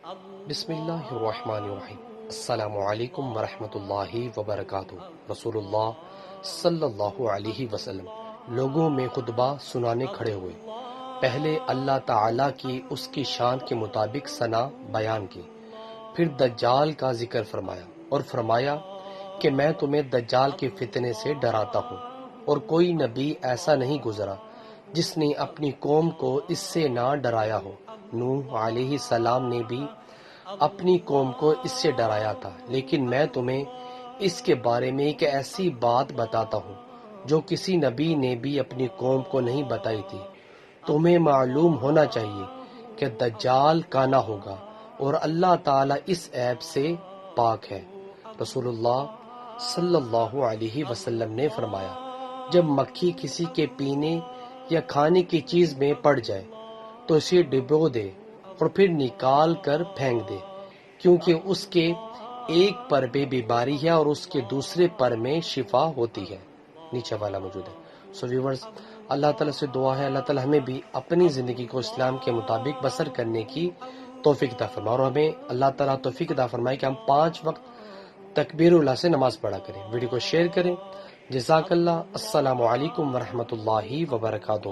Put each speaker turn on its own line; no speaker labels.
بسم اللہ الرحمن الرحیم۔ السلام علیکم ورحمۃ اللہ وبرکاتہ۔ رسول اللہ صلی اللہ علیہ وسلم لوگوں میں خطبہ سنانے کھڑے ہوئے۔ پہلے اللہ تعالیٰ کی اس کی شان کے مطابق ثنا بیان کی، پھر دجال کا ذکر فرمایا اور فرمایا کہ میں تمہیں دجال کے فتنے سے ڈراتا ہوں، اور کوئی نبی ایسا نہیں گزرا جس نے اپنی قوم کو اس سے نہ ڈرایا ہو۔ نوح علیہ السلام نے بھی اپنی قوم کو اس سے ڈرایا تھا، لیکن میں تمہیں اس کے بارے میں ایک ایسی بات بتاتا ہوں جو کسی نبی نے بھی اپنی قوم کو نہیں بتائی تھی۔ تمہیں معلوم ہونا چاہیے کہ دجال کانا ہوگا، اور اللہ تعالیٰ اس عیب سے پاک ہے۔ رسول اللہ صلی اللہ علیہ وسلم نے فرمایا، جب مکھی کسی کے پینے یا کھانے کی چیز میں پڑ جائے تو اسے ڈبو دے اور پھر نکال کر پھینک دے، کیونکہ اس کے ایک پر پہ بیماری ہے اور اس کے دوسرے پر میں شفا ہوتی ہے۔ نیچے والا موجود ہے۔ سو ویورز، اللہ تعالیٰ سے دعا ہے اللہ تعالیٰ ہمیں بھی اپنی زندگی کو اسلام کے مطابق بسر کرنے کی توفیق عطا فرمائے، اور ہمیں اللہ تعالیٰ توفیق عطا فرمائے کہ ہم 5 وقت تکبیر اللہ سے نماز پڑھا کریں۔ ویڈیو کو شیئر کریں۔ جزاک اللہ۔ السلام علیکم ورحمۃ اللہ وبرکاتہ۔